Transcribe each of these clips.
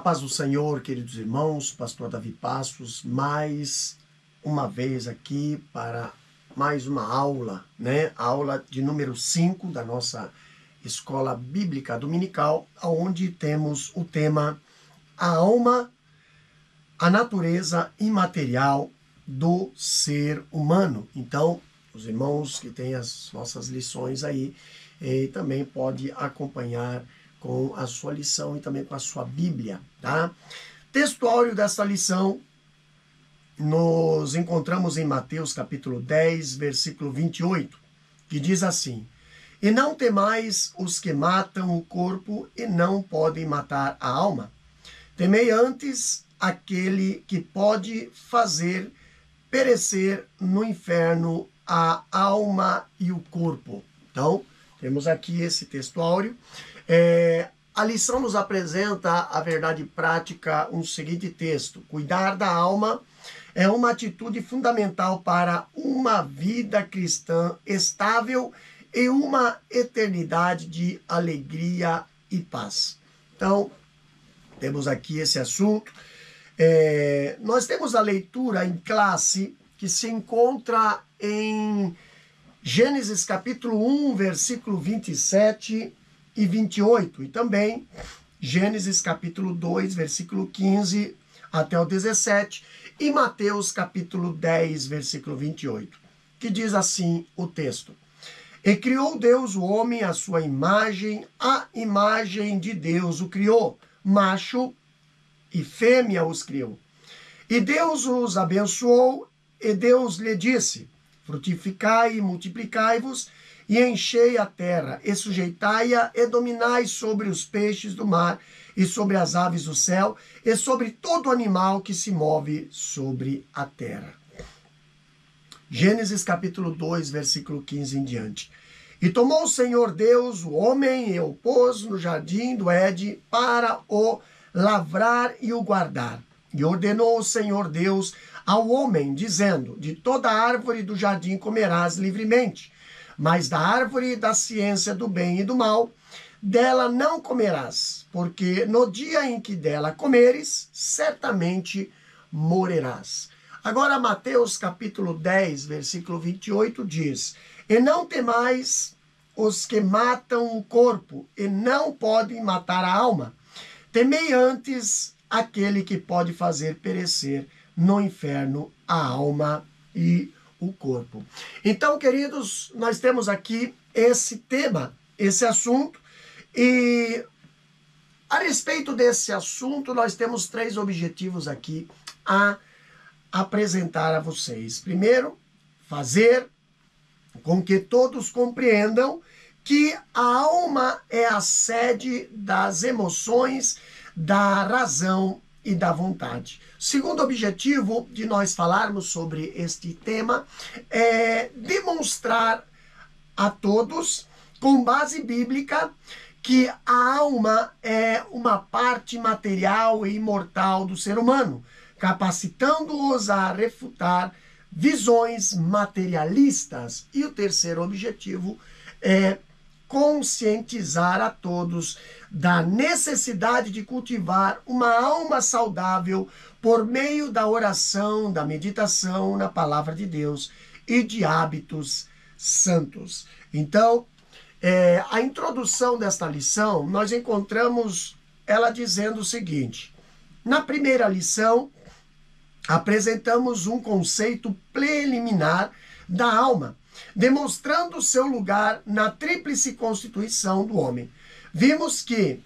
paz do Senhor, queridos irmãos, pastor Davi Passos, mais uma vez aqui para mais uma aula, Aula de número 5 da nossa Escola Bíblica Dominical, onde temos o tema A Alma, a Natureza Imaterial do Ser Humano. Então, os irmãos que têm as nossas lições aí, também pode acompanhar com a sua lição e também com a sua Bíblia, tá? Textuário dessa lição, nos encontramos em Mateus capítulo 10, versículo 28, que diz assim: E não temais os que matam o corpo e não podem matar a alma. Temei antes aquele que pode fazer perecer no inferno a alma e o corpo. Então, temos aqui esse textuário. A lição nos apresenta a verdade prática, um seguinte texto: cuidar da alma é uma atitude fundamental para uma vida cristã estável e uma eternidade de alegria e paz. Então, temos aqui esse assunto. Nós temos a leitura em classe que se encontra em Gênesis capítulo 1, versículo 27 e 28, e também Gênesis capítulo 2, versículo 15 até o 17, e Mateus capítulo 10, versículo 28, que diz assim o texto: E criou Deus o homem à sua imagem, a imagem de Deus o criou, macho e fêmea os criou. E Deus os abençoou, e Deus lhe disse: Frutificai e multiplicai-vos, e enchei a terra, e sujeitai-a, e dominai sobre os peixes do mar, e sobre as aves do céu, e sobre todo animal que se move sobre a terra. Gênesis capítulo 2, versículo 15 em diante. E tomou o Senhor Deus o homem e o pôs no jardim do Éden para o lavrar e o guardar. E ordenou o Senhor Deus ao homem, dizendo: De toda árvore do jardim comerás livremente, mas da árvore da ciência do bem e do mal, dela não comerás, porque no dia em que dela comeres, certamente morrerás. Agora, Mateus capítulo 10, versículo 28 diz: E não temais os que matam o corpo, e não podem matar a alma. Temei antes aquele que pode fazer perecer no inferno a alma e o corpo. Então, queridos, nós temos aqui esse tema, esse assunto, e a respeito desse assunto nós temos 3 objetivos aqui a apresentar a vocês. Primeiro, fazer com que todos compreendam que a alma é a sede das emoções, da razão e da vontade. Segundo objetivo de nós falarmos sobre este tema é demonstrar a todos, com base bíblica, que a alma é uma parte material e imortal do ser humano, capacitando-os a refutar visões materialistas. E o terceiro objetivo é conscientizar a todos da necessidade de cultivar uma alma saudável por meio da oração, da meditação na palavra de Deus e de hábitos santos. Então, a introdução desta lição, nós encontramos ela dizendo o seguinte: na primeira lição, apresentamos um conceito preliminar da alma, demonstrando seu lugar na tríplice constituição do homem. Vimos que,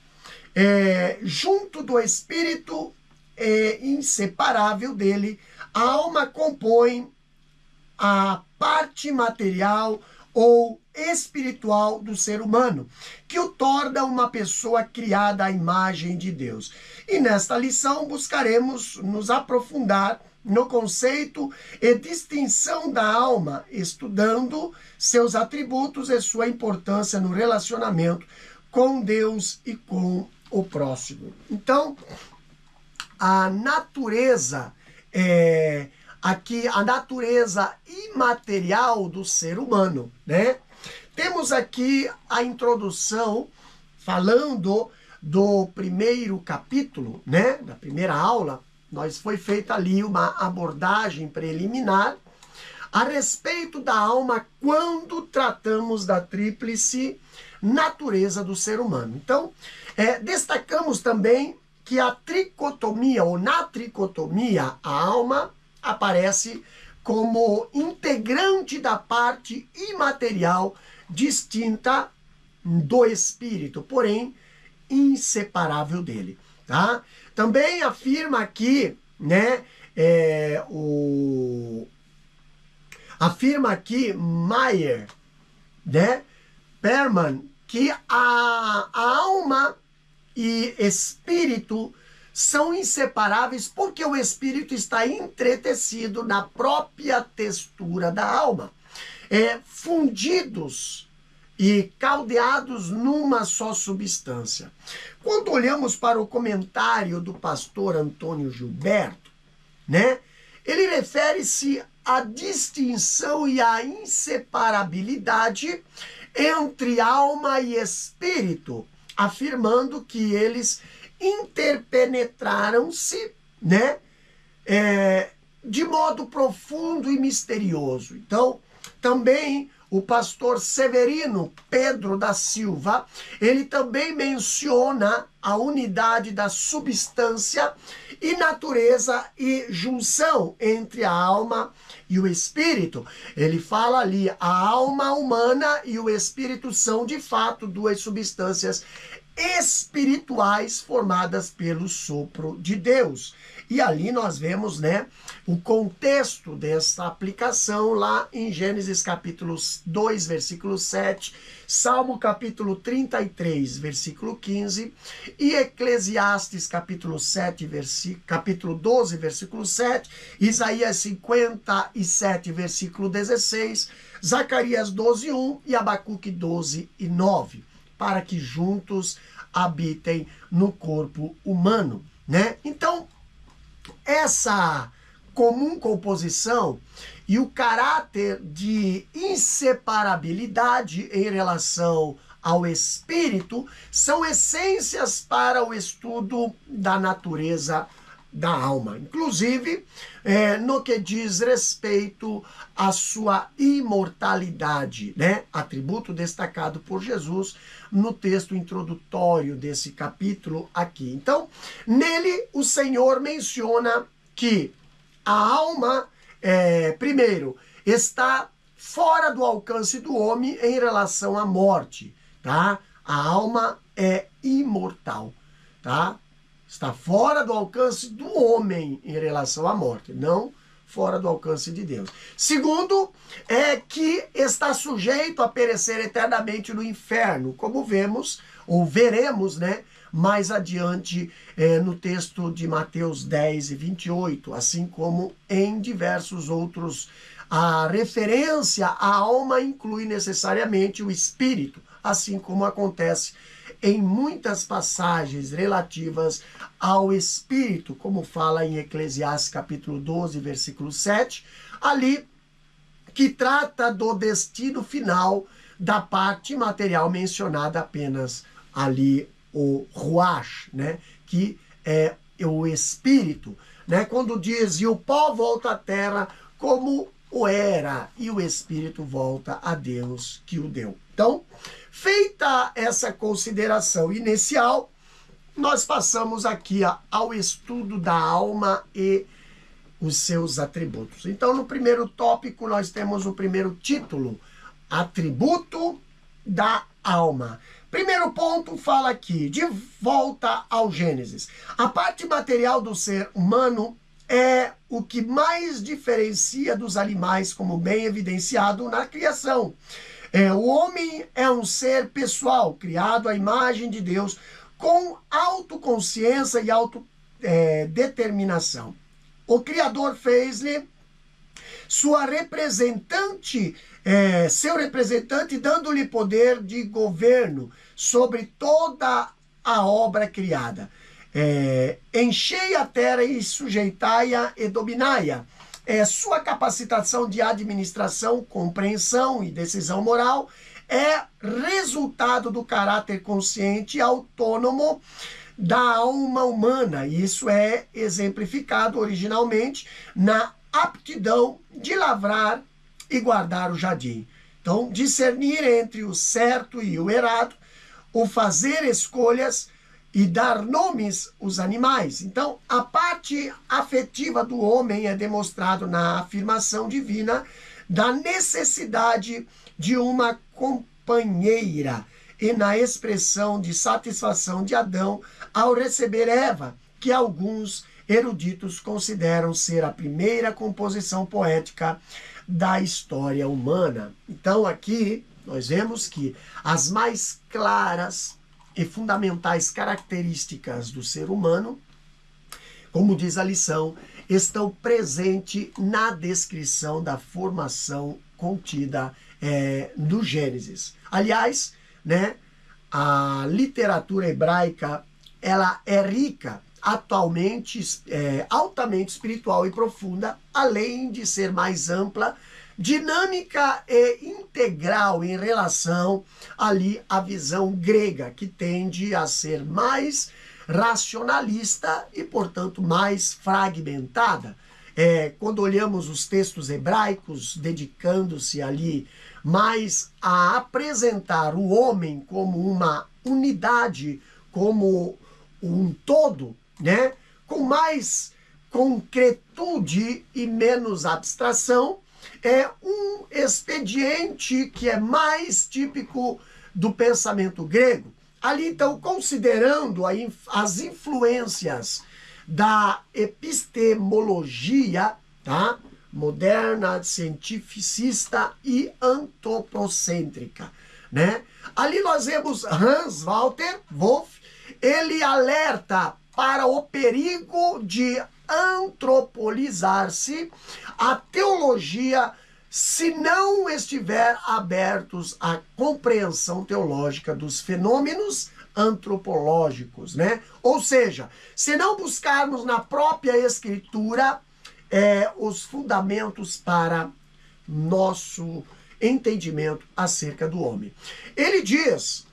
junto do espírito inseparável dele, a alma compõe a parte material ou espiritual do ser humano, que o torna uma pessoa criada à imagem de Deus. E nesta lição buscaremos nos aprofundar no conceito e distinção da alma, estudando seus atributos e sua importância no relacionamento com Deus e com o próximo. Então, a natureza aqui a natureza imaterial do ser humano, né? Temos aqui a introdução falando do primeiro capítulo, né, da primeira aula, foi feita ali uma abordagem preliminar a respeito da alma quando tratamos da tríplice natureza do ser humano. Então, destacamos também que a tricotomia, ou na tricotomia, a alma aparece como integrante da parte imaterial distinta do espírito, porém inseparável dele, tá? Também afirma aqui, né, afirma aqui Meyer, né, Perman, que a alma e espírito são inseparáveis porque o espírito está entretecido na própria textura da alma, fundidos e caldeados numa só substância. Quando olhamos para o comentário do pastor Antônio Gilberto, né, ele refere-se à distinção e à inseparabilidade entre alma e espírito, afirmando que eles interpenetraram-se, né, de modo profundo e misterioso. Então, também o pastor Severino Pedro da Silva, ele também menciona a unidade da substância e natureza e junção entre a alma e o espírito. Ele fala ali, a alma humana e o espírito são de fato duas substâncias espirituais formadas pelo sopro de Deus. E ali nós vemos, né, o contexto dessa aplicação lá em Gênesis capítulo 2, versículo 7, Salmo capítulo 33, versículo 15, e Eclesiastes capítulo 12, versículo 7, Isaías 57, versículo 16, Zacarias 12, 1 e Abacuque 12 e 9, para que juntos habitem no corpo humano, né? Então, essa comum composição e o caráter de inseparabilidade em relação ao espírito são essências para o estudo da natureza da alma, inclusive no que diz respeito à sua imortalidade, né? Atributo destacado por Jesus no texto introdutório desse capítulo aqui. Então, nele o Senhor menciona que a alma, primeiro, está fora do alcance do homem em relação à morte, tá? A alma é imortal, tá? Está fora do alcance do homem em relação à morte, não fora do alcance de Deus. Segundo, é que está sujeito a perecer eternamente no inferno, como vemos, ou veremos, né, mais adiante no texto de Mateus 10 e 28, assim como em diversos outros. A referência à alma inclui necessariamente o espírito, assim como acontece em muitas passagens relativas ao espírito, como fala em Eclesiastes capítulo 12, versículo 7, ali que trata do destino final da parte material mencionada apenas ali, o Ruach, né, que é o espírito, né, quando diz, e o pó volta à terra como o era, e o espírito volta a Deus que o deu. Então, feita essa consideração inicial, nós passamos aqui ao estudo da alma e os seus atributos. Então, no primeiro tópico, nós temos o primeiro título, Atributo da Alma. Primeiro ponto fala aqui, de volta ao Gênesis. A parte material do ser humano é o que mais diferencia dos animais, como bem evidenciado na criação. O homem é um ser pessoal, criado à imagem de Deus, com autoconsciência e autodeterminação. O Criador fez-lhe seu representante, dando-lhe poder de governo sobre toda a obra criada. Enchei a terra e sujeitai-a e dominai-a. Sua capacitação de administração, compreensão e decisão moral é resultado do caráter consciente e autônomo da alma humana. Isso é exemplificado originalmente na aptidão de lavrar e guardar o jardim. Então, discernir entre o certo e o errado, o fazer escolhas e dar nomes aos animais. Então, a parte afetiva do homem é demonstrado na afirmação divina da necessidade de uma companheira e na expressão de satisfação de Adão ao receber Eva, que alguns eruditos consideram ser a primeira composição poética da história humana. Então aqui nós vemos que as mais claras e fundamentais características do ser humano, como diz a lição, estão presentes na descrição da formação contida no Gênesis. Aliás, né, a literatura hebraica ela é rica, atualmente altamente espiritual e profunda, além de ser mais ampla, dinâmica e integral em relação ali à visão grega, que tende a ser mais racionalista e, portanto, mais fragmentada. Quando olhamos os textos hebraicos, dedicando-se ali mais a apresentar o homem como uma unidade, como um todo, né? Com mais concretude e menos abstração, é um expediente que é mais típico do pensamento grego. Ali, então, considerando as influências da epistemologia, tá? Moderna, cientificista e antropocêntrica, né? Ali nós vemos Hans Walter Wolff, ele alerta para o perigo de antropolizar-se a teologia se não estiver abertos à compreensão teológica dos fenômenos antropológicos, né? Ou seja, se não buscarmos na própria Escritura os fundamentos para nosso entendimento acerca do homem. Ele diz,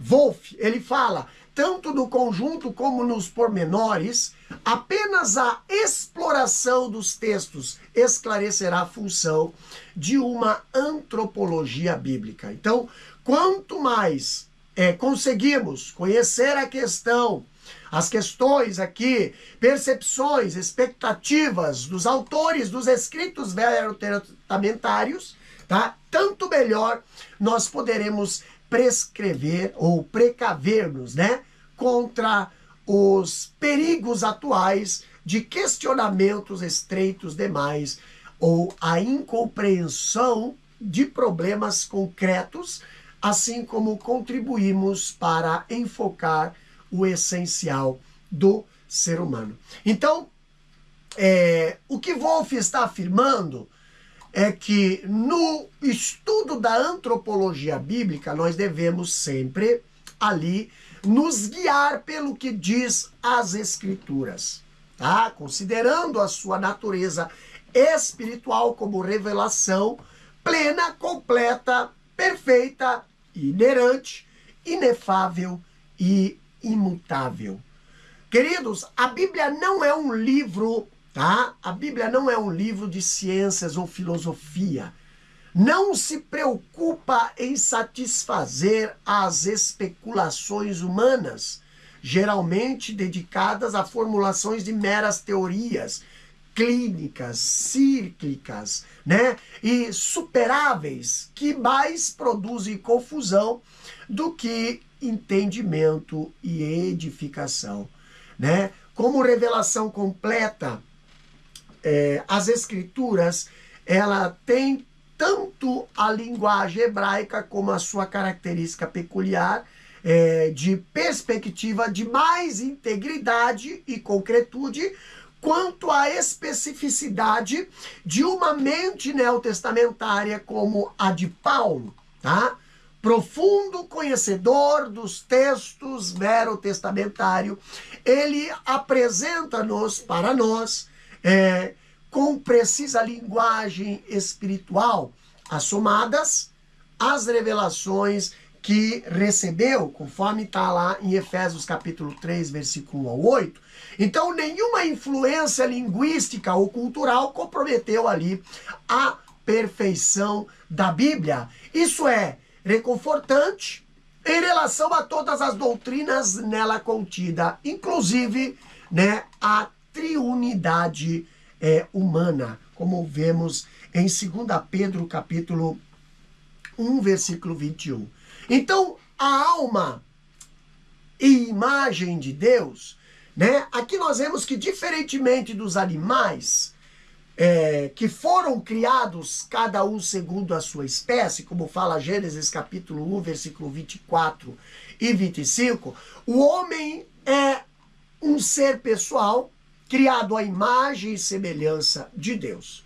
Wolff, ele fala, tanto no conjunto como nos pormenores, apenas a exploração dos textos esclarecerá a função de uma antropologia bíblica. Então, quanto mais conseguimos conhecer a questão, as questões aqui, percepções, expectativas dos autores dos escritos veterotestamentários, tá? Tanto melhor nós poderemos prescrever ou precaver-nos, né, contra os perigos atuais de questionamentos estreitos demais ou a incompreensão de problemas concretos, assim como contribuímos para enfocar o essencial do ser humano. Então, o que Wolff está afirmando é que no estudo da antropologia bíblica nós devemos sempre ali nos guiar pelo que diz as Escrituras, tá? Considerando a sua natureza espiritual como revelação plena, completa, perfeita, inerrante, inefável e imutável. Queridos, a Bíblia não é um livro, tá? A Bíblia não é um livro de ciências ou filosofia. Não se preocupa em satisfazer as especulações humanas, geralmente dedicadas a formulações de meras teorias clínicas, cíclicas, né? E superáveis, que mais produzem confusão do que entendimento e edificação, né? Como revelação completa, as Escrituras, ela tem tanto a linguagem hebraica como a sua característica peculiar de perspectiva de mais integridade e concretude, quanto à especificidade de uma mente neotestamentária como a de Paulo, tá? Profundo conhecedor dos textos verotestamentários, ele apresenta-nos para nós com precisa linguagem espiritual, assomadas as revelações que recebeu, conforme está lá em Efésios capítulo 3, versículo 1 ao 8. Então, nenhuma influência linguística ou cultural comprometeu ali a perfeição da Bíblia. Isso é reconfortante em relação a todas as doutrinas nela contida, inclusive, né, a triunidade humana, como vemos em 2 Pedro capítulo 1, versículo 21. Então, a alma e imagem de Deus, né? Aqui nós vemos que, diferentemente dos animais, que foram criados cada um segundo a sua espécie, como fala Gênesis capítulo 1, versículo 24 e 25, o homem é um ser pessoal, criado à imagem e semelhança de Deus.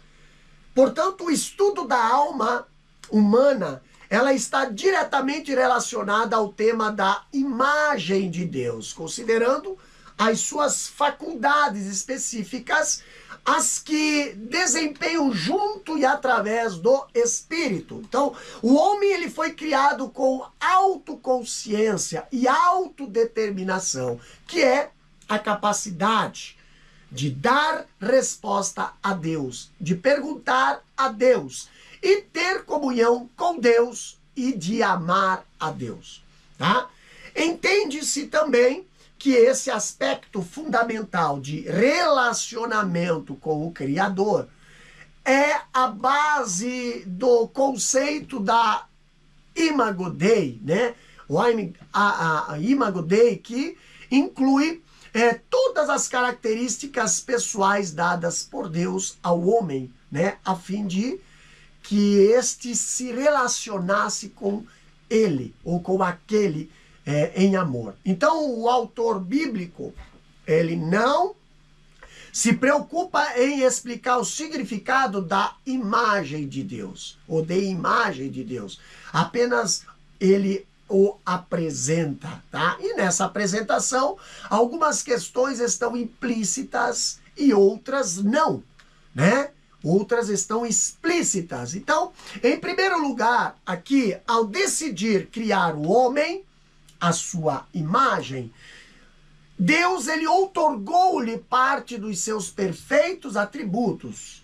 Portanto, o estudo da alma humana, ela está diretamente relacionada ao tema da imagem de Deus, considerando as suas faculdades específicas, as que desempenham junto e através do Espírito. Então, o homem ele foi criado com autoconsciência e autodeterminação, que é a capacidade de dar resposta a Deus, de perguntar a Deus e ter comunhão com Deus e de amar a Deus, tá? Entende-se também que esse aspecto fundamental de relacionamento com o Criador é a base do conceito da Imago Dei, né? A Imago Dei, que inclui todas as características pessoais dadas por Deus ao homem, né? A fim de que este se relacionasse com ele, ou com aquele em amor. Então, o autor bíblico, ele não se preocupa em explicar o significado da imagem de Deus, ou de imagem de Deus. Apenas ele o apresenta, tá? E nessa apresentação, algumas questões estão implícitas e outras não, né? Outras estão explícitas. Então, em primeiro lugar, aqui, ao decidir criar o homem, a sua imagem, Deus, ele outorgou-lhe parte dos seus perfeitos atributos.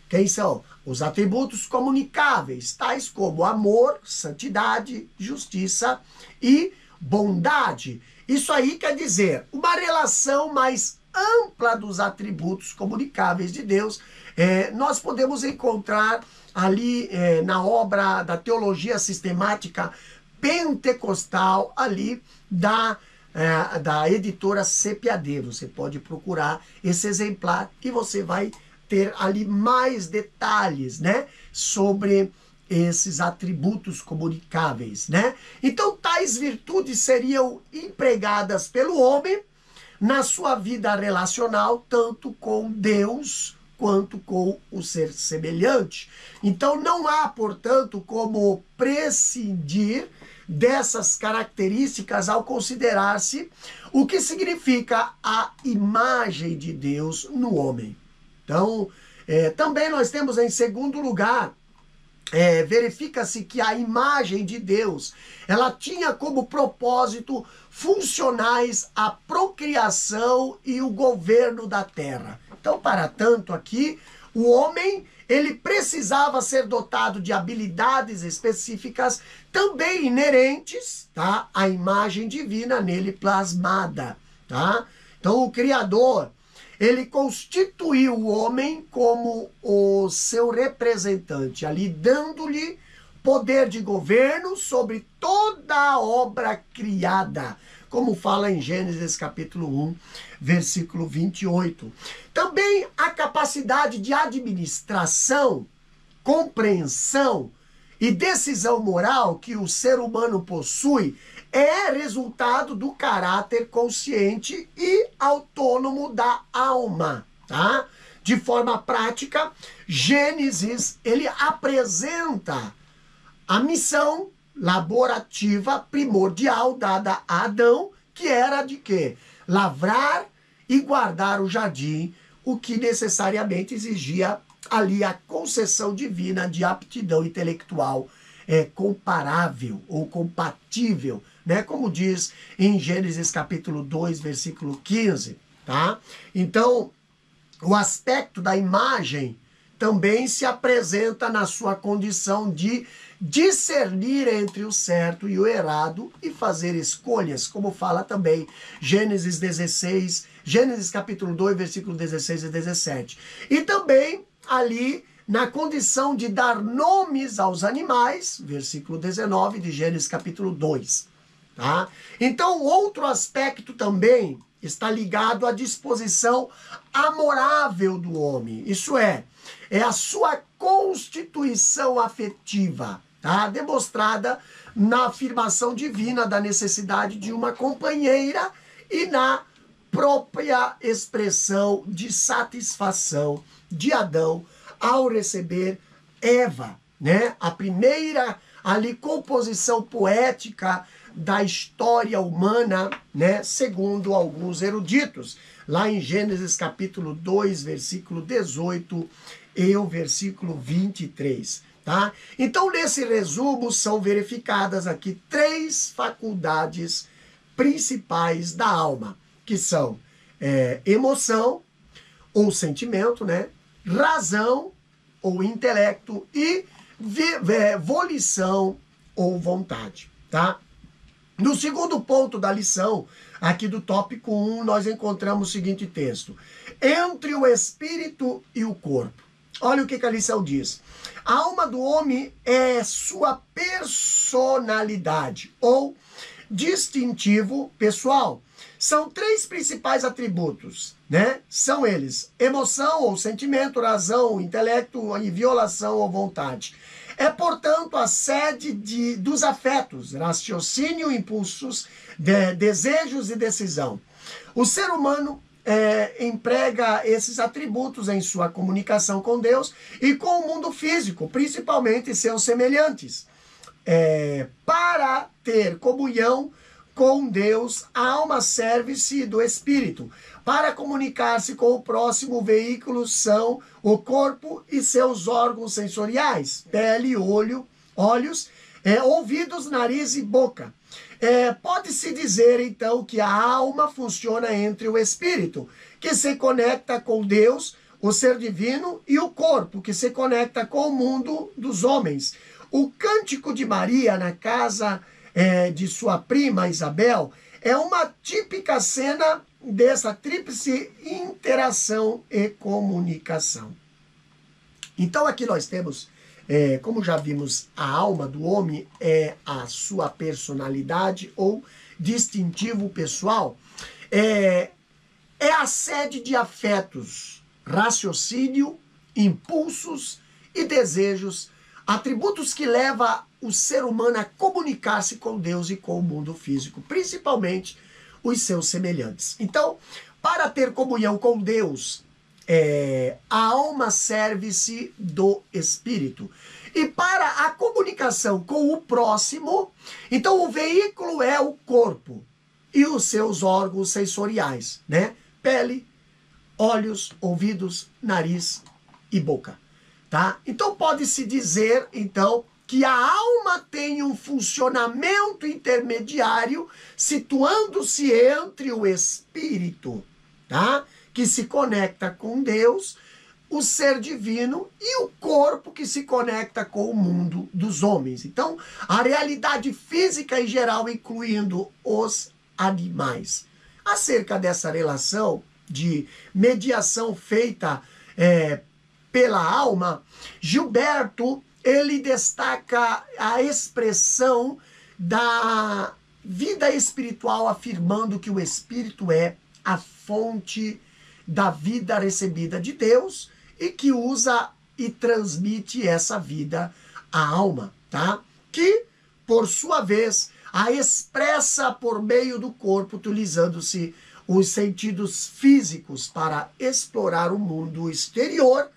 Quem são? Os atributos comunicáveis, tais como amor, santidade, justiça e bondade. Isso aí quer dizer uma relação mais ampla dos atributos comunicáveis de Deus. Nós podemos encontrar ali na obra da teologia sistemática pentecostal, ali da editora CPAD. Você pode procurar esse exemplar e você vai ter ali mais detalhes, né, sobre esses atributos comunicáveis, né? Então, tais virtudes seriam empregadas pelo homem na sua vida relacional, tanto com Deus quanto com o ser semelhante. Então, não há, portanto, como prescindir dessas características ao considerar-se o que significa a imagem de Deus no homem. Então, também nós temos em segundo lugar, verifica-se que a imagem de Deus, ela tinha como propósito funcionais a procriação e o governo da terra. Então, para tanto aqui, o homem, ele precisava ser dotado de habilidades específicas também inerentes, tá, à imagem divina nele plasmada, tá? Então, o Criador, ele constituiu o homem como o seu representante, ali dando-lhe poder de governo sobre toda a obra criada, como fala em Gênesis capítulo 1, versículo 28. Também a capacidade de administração, compreensão e decisão moral que o ser humano possui é resultado do caráter consciente e autônomo da alma, tá? De forma prática, Gênesis, ele apresenta a missão laborativa primordial dada a Adão, que era de quê? Lavrar e guardar o jardim, o que necessariamente exigia ali a concessão divina de aptidão intelectual comparável ou compatível, né? Como diz em Gênesis capítulo 2, versículo 15, tá? Então, o aspecto da imagem também se apresenta na sua condição de discernir entre o certo e o errado e fazer escolhas, como fala também Gênesis capítulo 2, versículo 16 e 17. E também ali na condição de dar nomes aos animais, versículo 19 de Gênesis capítulo 2. Tá? Então, outro aspecto também está ligado à disposição amorável do homem. Isso é a sua constituição afetiva, tá? Demonstrada na afirmação divina da necessidade de uma companheira e na própria expressão de satisfação de Adão ao receber Eva, né? A primeira ali composição poética da história humana, né, segundo alguns eruditos, lá em Gênesis capítulo 2, versículo 18 e o versículo 23, tá? Então, nesse resumo, são verificadas aqui 3 faculdades principais da alma, que são emoção ou sentimento, né, razão ou intelecto e volição ou vontade, tá? No segundo ponto da lição, aqui do tópico 1, nós encontramos o seguinte texto: entre o espírito e o corpo. Olha o que a lição diz. A alma do homem é sua personalidade ou distintivo pessoal. São 3 principais atributos, né? São eles: emoção ou sentimento, razão, intelecto e violação ou vontade. É, portanto, a sede dos afetos, raciocínio, impulsos, desejos e decisão. O ser humano emprega esses atributos em sua comunicação com Deus e com o mundo físico, principalmente seus semelhantes. Para ter comunhão com Deus, a alma serve-se do espírito. Para comunicar-se com o próximo, veículos são o corpo e seus órgãos sensoriais: pele, olhos, ouvidos, nariz e boca. Pode-se dizer, então, que a alma funciona entre o espírito, que se conecta com Deus, o ser divino, e o corpo, que se conecta com o mundo dos homens. O cântico de Maria na casa de sua prima Isabel é uma típica cena dessa tríplice interação e comunicação. Então aqui nós temos, como já vimos, a alma do homem é a sua personalidade ou distintivo pessoal, é a sede de afetos, raciocínio, impulsos e desejos, atributos que levam o ser humano a comunicar-se com Deus e com o mundo físico, principalmente os seus semelhantes. Então, para ter comunhão com Deus, a alma serve-se do espírito. E para a comunicação com o próximo, então o veículo é o corpo e os seus órgãos sensoriais, né? Pele, olhos, ouvidos, nariz e boca, tá? Então pode-se dizer, então, que a alma tem um funcionamento intermediário, situando-se entre o espírito, tá? Que se conecta com Deus, o ser divino, e o corpo que se conecta com o mundo dos homens. Então, a realidade física em geral, incluindo os animais. Acerca dessa relação de mediação feita pela alma, Gilberto, ele destaca a expressão da vida espiritual, afirmando que o espírito é a fonte da vida recebida de Deus e que usa e transmite essa vida à alma, tá? Que, por sua vez, a expressa por meio do corpo, utilizando-se os sentidos físicos para explorar o mundo exterior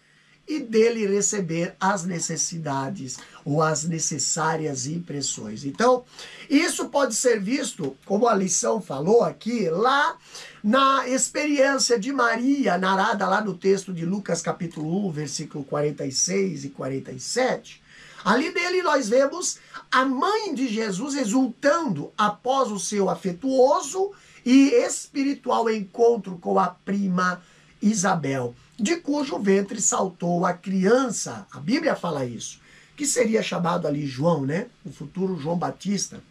e dele receber as necessidades ou as necessárias impressões. Então, isso pode ser visto, como a lição falou aqui, lá na experiência de Maria, narrada lá no texto de Lucas capítulo 1, versículo 46 e 47, Ali nele nós vemos a mãe de Jesus exultando após o seu afetuoso e espiritual encontro com a prima Isabel, de cujo ventre saltou a criança, a Bíblia fala isso, que seria chamado ali João, né? O futuro João Batista,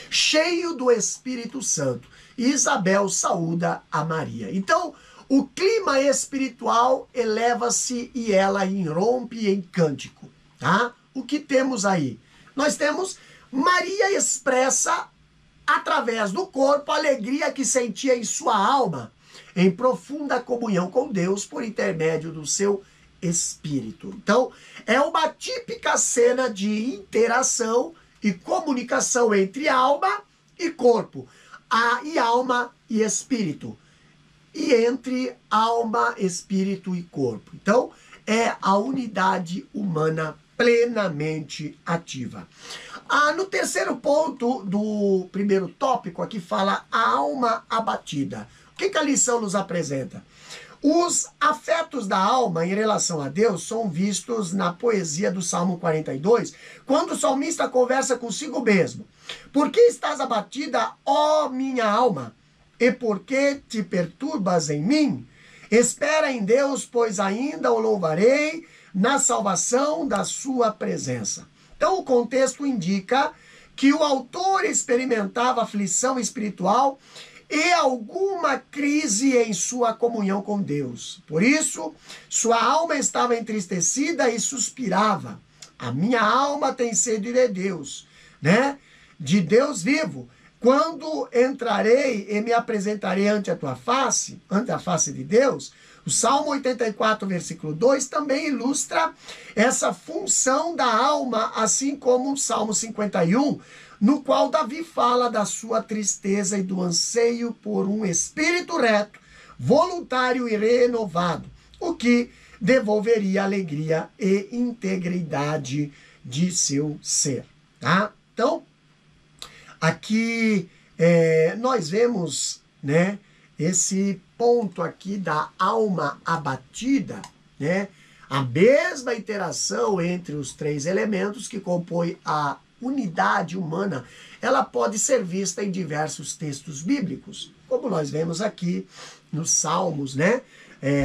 cheio do Espírito Santo. E Isabel saúda a Maria. Então, o clima espiritual eleva-se e ela irrompe em cântico, tá? O que temos aí? Nós temos Maria expressa através do corpo a alegria que sentia em sua alma, em profunda comunhão com Deus por intermédio do seu espírito. Então, é uma típica cena de interação e comunicação entre alma e corpo, e alma e espírito, e entre alma, espírito e corpo. Então, é a unidade humana plenamente ativa. No terceiro ponto do primeiro tópico, aqui fala a alma abatida. O que a lição nos apresenta? Os afetos da alma em relação a Deus são vistos na poesia do Salmo 42, quando o salmista conversa consigo mesmo. Por que estás abatida, ó minha alma? E por que te perturbas em mim? Espera em Deus, pois ainda o louvarei na salvação da sua presença. Então o contexto indica que o autor experimentava aflição espiritual e alguma crise em sua comunhão com Deus. Por isso, sua alma estava entristecida e suspirava. A minha alma tem sede de Deus, né? De Deus vivo. Quando entrarei e me apresentarei ante a tua face, ante a face de Deus, o Salmo 84, versículo 2, também ilustra essa função da alma, assim como o Salmo 51, no qual Davi fala da sua tristeza e do anseio por um espírito reto, voluntário e renovado, o que devolveria alegria e integridade de seu ser. Tá? Então, aqui nós vemos, né, esse ponto aqui da alma abatida, né, a mesma interação entre os três elementos que compõem a unidade humana, ela pode ser vista em diversos textos bíblicos, como nós vemos aqui nos Salmos, né?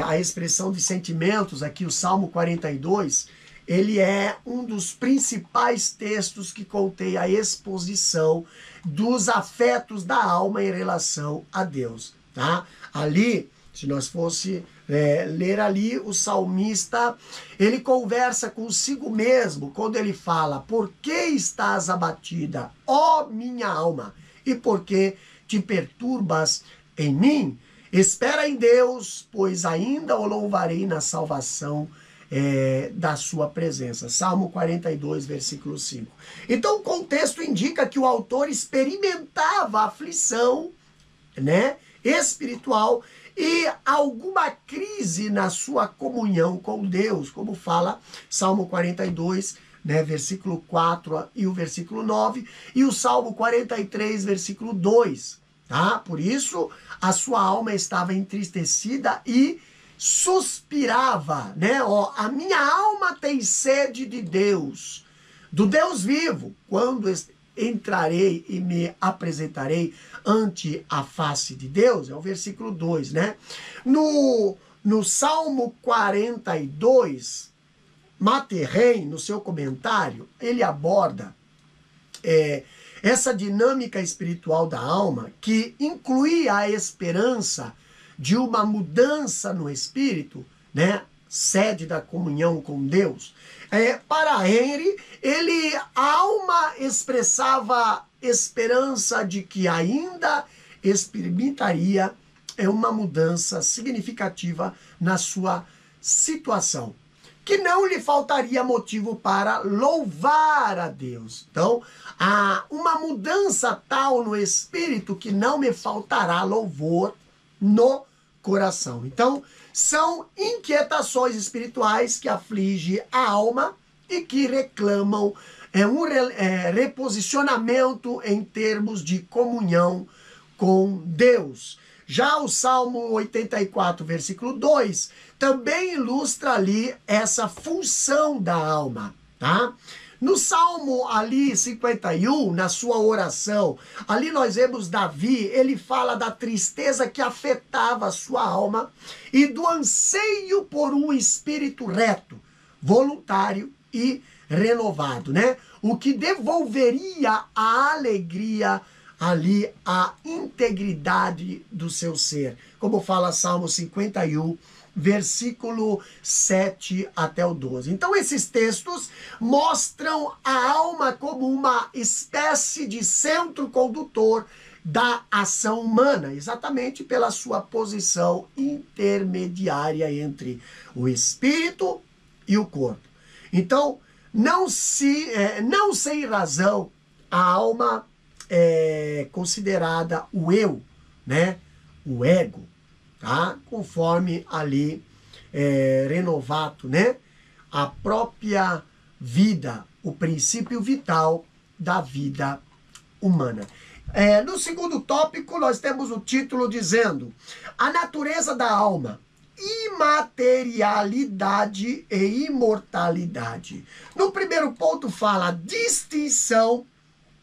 A expressão de sentimentos, aqui o Salmo 42, ele é um dos principais textos que contém a exposição dos afetos da alma em relação a Deus, tá? Ali, se nós fosse ler ali, o salmista, ele conversa consigo mesmo, quando ele fala, por que estás abatida, ó minha alma, e por que te perturbas em mim? Espera em Deus, pois ainda o louvarei na salvação da sua presença. Salmo 42, versículo 5. Então o contexto indica que o autor experimentava aflição, né, espiritual e alguma crise na sua comunhão com Deus, como fala Salmo 42, né, versículo 4 e o versículo 9, e o Salmo 43, versículo 2. Tá? Por isso, a sua alma estava entristecida e suspirava, né? Ó, a minha alma tem sede de Deus, do Deus vivo, quando entrarei e me apresentarei ante a face de Deus, é o versículo 2, né? No Salmo 42, Materren, no seu comentário, ele aborda essa dinâmica espiritual da alma, que incluía a esperança de uma mudança no espírito, né? Sede da comunhão com Deus. Para Henry, a alma expressava esperança de que ainda experimentaria uma mudança significativa na sua situação, que não lhe faltaria motivo para louvar a Deus. Então, há uma mudança tal no espírito que não me faltará louvor no coração. Então, são inquietações espirituais que afligem a alma e que reclamam reposicionamento em termos de comunhão com Deus. Já o Salmo 84, versículo 2, também ilustra ali essa função da alma, tá? No Salmo ali 51, na sua oração, ali nós vemos Davi, ele fala da tristeza que afetava a sua alma e do anseio por um espírito reto, voluntário e renovado, né? O que devolveria a alegria ali, a integridade do seu ser. Como fala Salmo 51, versículo 7 até o 12. Então esses textos mostram a alma como uma espécie de centro condutor da ação humana, exatamente pela sua posição intermediária entre o espírito e o corpo. Então, não sem razão, a alma é considerada o eu, né? O ego, tá? Conforme ali Renovato, né? A própria vida, o princípio vital da vida humana. No segundo tópico, nós temos o título dizendo: a natureza da alma, imaterialidade e imortalidade. No primeiro ponto fala a distinção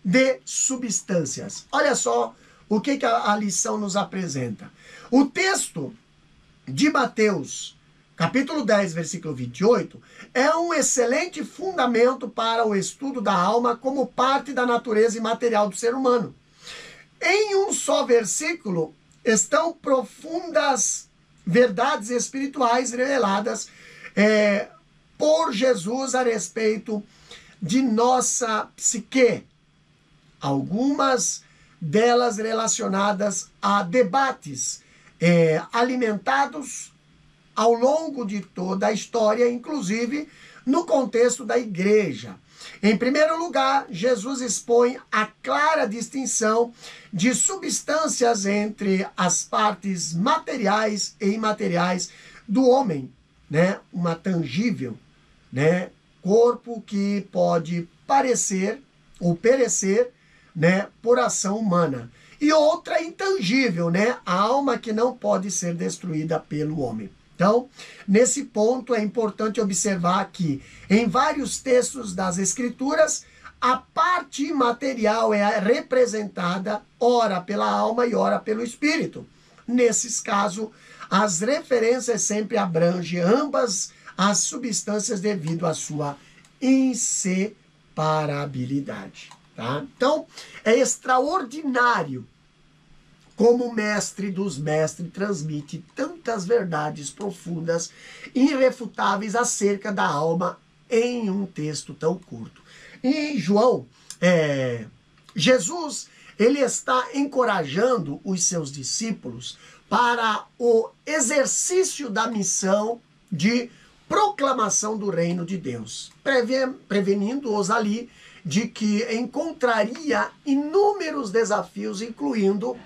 de substâncias. Olha só o que a lição nos apresenta. O texto de Mateus, capítulo 10, versículo 28, é um excelente fundamento para o estudo da alma como parte da natureza imaterial do ser humano. Em um só versículo estão profundas verdades espirituais reveladas por Jesus a respeito de nossa psique. Algumas delas relacionadas a debates alimentados ao longo de toda a história, inclusive no contexto da igreja. Em primeiro lugar, Jesus expõe a clara distinção de substâncias entre as partes materiais e imateriais do homem, né? Uma tangível, né? Corpo que pode parecer ou perecer, né? Por ação humana. E outra intangível, né? A alma que não pode ser destruída pelo homem. Então, nesse ponto é importante observar que em vários textos das Escrituras, a parte imaterial é representada ora pela alma e ora pelo espírito. Nesses casos, as referências sempre abrangem ambas as substâncias devido à sua inseparabilidade. Tá? Então, é extraordinário como o mestre dos mestres transmite tantas verdades profundas e irrefutáveis acerca da alma em um texto tão curto. E João, Jesus, ele está encorajando os seus discípulos para o exercício da missão de proclamação do reino de Deus, prevenindo-os ali de que encontraria inúmeros desafios, incluindo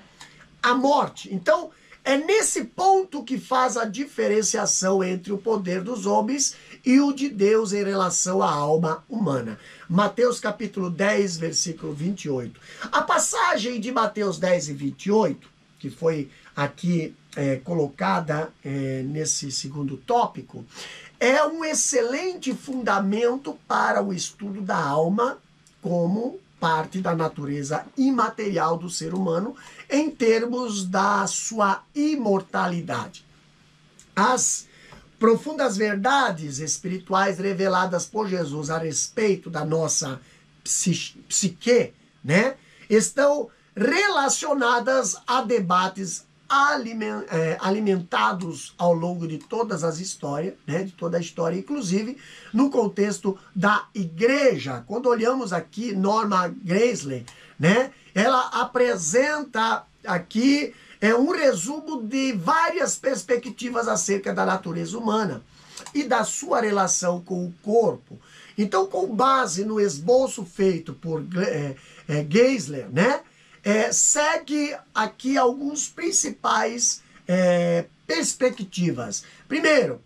a morte. Então, é nesse ponto que faz a diferenciação entre o poder dos homens e o de Deus em relação à alma humana. Mateus capítulo 10, versículo 28. A passagem de Mateus 10 e 28, que foi aqui colocada nesse segundo tópico, é um excelente fundamento para o estudo da alma como parte da natureza imaterial do ser humano em termos da sua imortalidade. As profundas verdades espirituais reveladas por Jesus a respeito da nossa psique, né, estão relacionadas a debates alimentados ao longo de todas as histórias, né, de toda a história, inclusive no contexto da igreja. Quando olhamos aqui Norma Geisler, né, ela apresenta aqui um resumo de várias perspectivas acerca da natureza humana e da sua relação com o corpo. Então, com base no esboço feito por Geisler, né, segue aqui alguns principais perspectivas. Primeiro,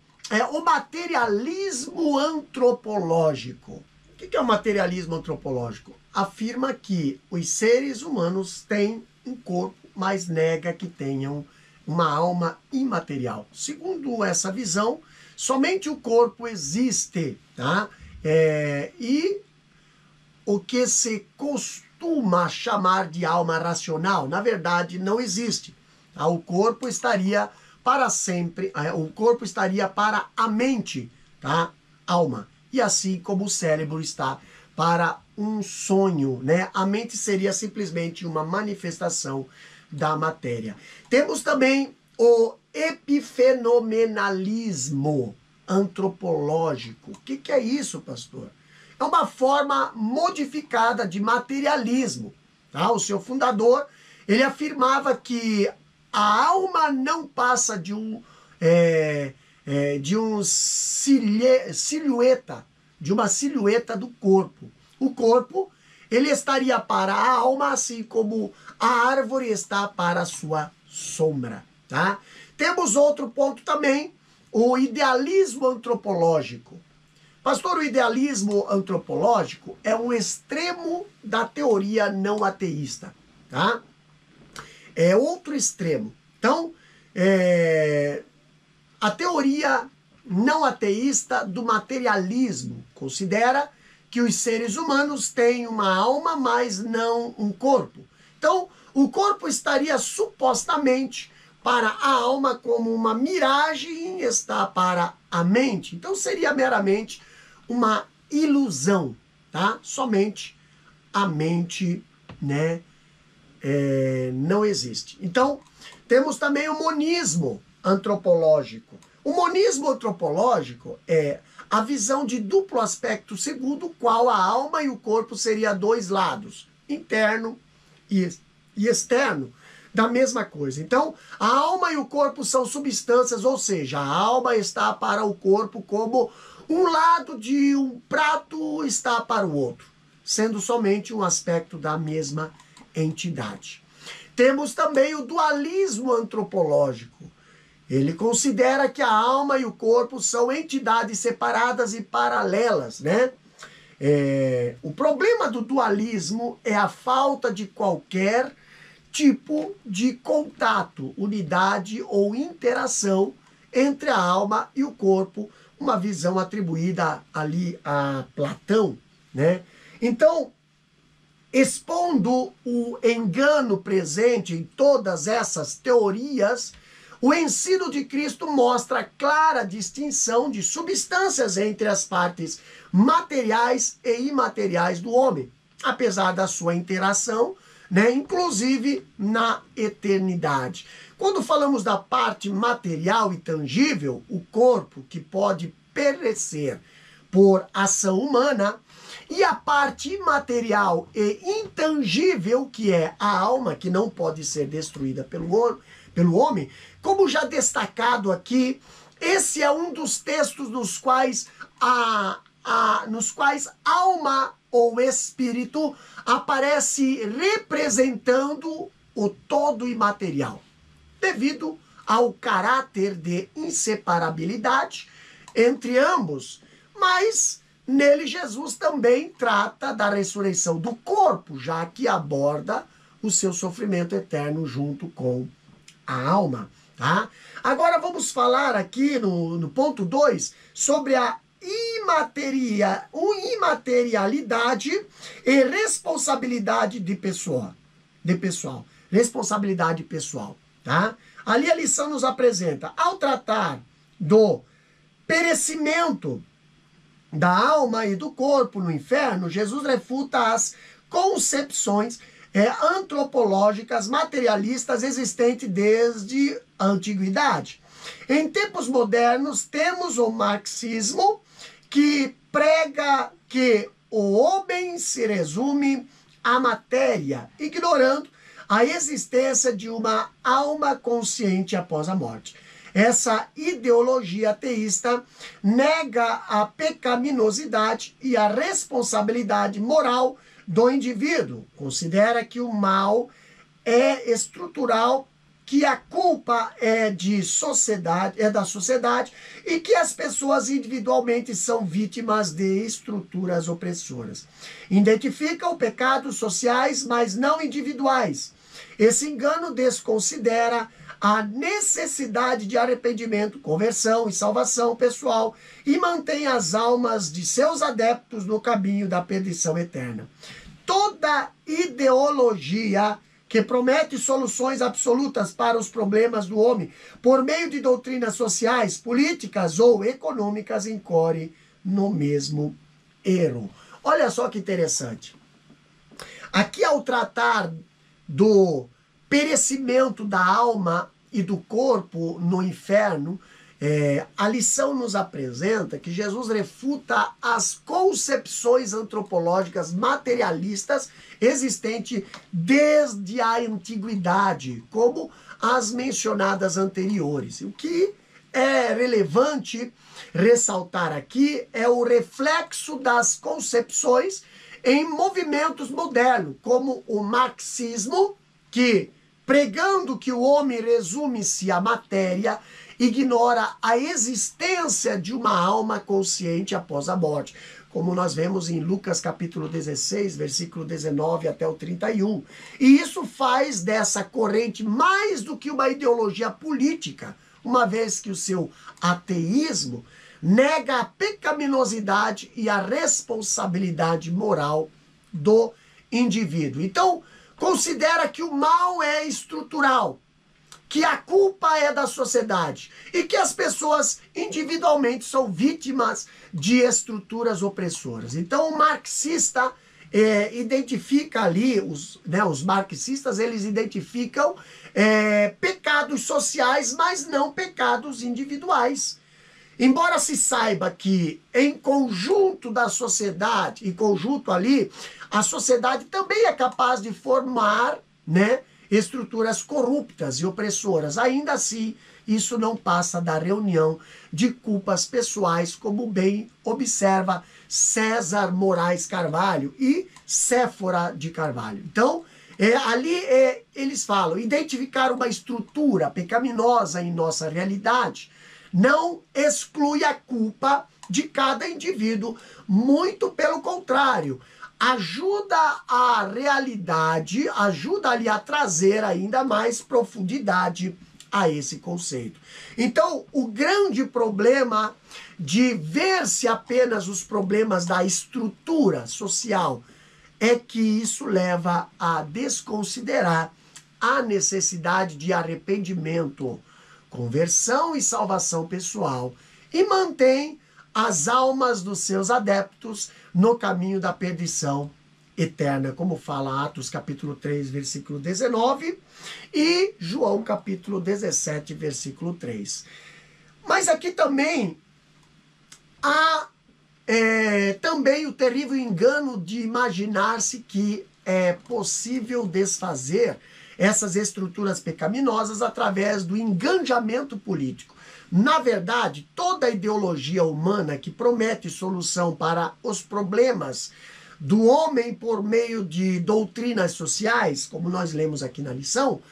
o materialismo antropológico. O que é o materialismo antropológico? Afirma que os seres humanos têm um corpo, mas nega que tenham uma alma imaterial. Segundo essa visão, somente o corpo existe, tá? E o que se costuma chamar de alma racional, na verdade, não existe. O corpo estaria para sempre, o corpo estaria para a mente, tá? Alma. E assim como o cérebro está para um sonho, né? A mente seria simplesmente uma manifestação da matéria. Temos também o epifenomenalismo antropológico. O que é isso, pastor? É uma forma modificada de materialismo. Tá? O seu fundador, ele afirmava que a alma não passa de uma silhueta do corpo. O corpo, ele estaria para a alma, assim como a árvore está para a sua sombra. Tá? Temos outro ponto também, o idealismo antropológico. Pastor, o idealismo antropológico é um extremo da teoria não ateísta, tá? É outro extremo. Então, a teoria não ateísta do materialismo considera que os seres humanos têm uma alma, mas não um corpo. Então, o corpo estaria supostamente para a alma como uma miragem, está para a mente. Então, seria meramente uma ilusão, tá? Somente a mente, né, não existe. Então, temos também o monismo antropológico. O monismo antropológico é a visão de duplo aspecto segundo o qual a alma e o corpo seriam dois lados, interno e externo, da mesma coisa. Então, a alma e o corpo são substâncias, ou seja, a alma está para o corpo como um lado de um prato está para o outro, sendo somente um aspecto da mesma entidade. Temos também o dualismo antropológico. Ele considera que a alma e o corpo são entidades separadas e paralelas, né? O problema do dualismo é a falta de qualquer tipo de contato, unidade ou interação entre a alma e o corpo, uma visão atribuída ali a Platão, né? Então, expondo o engano presente em todas essas teorias, o ensino de Cristo mostra a clara distinção de substâncias entre as partes materiais e imateriais do homem, apesar da sua interação, né, inclusive na eternidade. Quando falamos da parte material e tangível, o corpo que pode perecer por ação humana, e a parte imaterial e intangível, que é a alma, que não pode ser destruída pelo homem, como já destacado aqui, esse é um dos textos nos quais alma ou espírito aparece representando o todo imaterial, devido ao caráter de inseparabilidade entre ambos. Mas nele Jesus também trata da ressurreição do corpo, já que aborda o seu sofrimento eterno junto com a alma. Tá? Agora vamos falar aqui no ponto 2 sobre a imaterialidade e responsabilidade pessoal. Responsabilidade pessoal. Tá? Ali a lição nos apresenta, ao tratar do perecimento da alma e do corpo no inferno, Jesus refuta as concepções antropológicas materialistas existentes desde a antiguidade. Em tempos modernos, temos o marxismo, que prega que o homem se resume à matéria, ignorando a existência de uma alma consciente após a morte. Essa ideologia ateísta nega a pecaminosidade e a responsabilidade moral do indivíduo. Considera que o mal é estrutural, que a culpa é da sociedade e que as pessoas individualmente são vítimas de estruturas opressoras. Identifica os pecados sociais, mas não individuais. Esse engano desconsidera a necessidade de arrependimento, conversão e salvação pessoal e mantém as almas de seus adeptos no caminho da perdição eterna. Toda ideologia que promete soluções absolutas para os problemas do homem por meio de doutrinas sociais, políticas ou econômicas incorre no mesmo erro. Olha só que interessante. Aqui, ao tratar do perecimento da alma e do corpo no inferno, a lição nos apresenta que Jesus refuta as concepções antropológicas materialistas existentes desde a antiguidade, como as mencionadas anteriores. O que é relevante ressaltar aqui é o reflexo das concepções em movimentos modernos, como o marxismo, que, pregando que o homem resume-se à matéria, ignora a existência de uma alma consciente após a morte, como nós vemos em Lucas capítulo 16, versículo 19 até o 31. E isso faz dessa corrente mais do que uma ideologia política, uma vez que o seu ateísmo nega a pecaminosidade e a responsabilidade moral do indivíduo. Então, considera que o mal é estrutural, que a culpa é da sociedade e que as pessoas individualmente são vítimas de estruturas opressoras. Então, o marxista identifica ali, os marxistas, eles identificam pecados sociais, mas não pecados individuais. Embora se saiba que em conjunto da sociedade, em conjunto ali, a sociedade também é capaz de formar, estruturas corruptas e opressoras. Ainda assim, isso não passa da reunião de culpas pessoais, como bem observa César Moraes Carvalho e Séfora de Carvalho. Então, eles falam, identificar uma estrutura pecaminosa em nossa realidade não exclui a culpa de cada indivíduo, muito pelo contrário, ajuda a realidade, ajuda ali a trazer ainda mais profundidade a esse conceito. Então, o grande problema de ver-se apenas os problemas da estrutura social é que isso leva a desconsiderar a necessidade de arrependimento, conversão e salvação pessoal, e mantém as almas dos seus adeptos no caminho da perdição eterna, como fala Atos capítulo 3, versículo 19 e João capítulo 17, versículo 3. Mas aqui também há também o terrível engano de imaginar-se que é possível desfazer essas estruturas pecaminosas através do engajamento político. Na verdade, toda ideologia humana que promete solução para os problemas do homem por meio de doutrinas sociais, como nós lemos aqui na lição,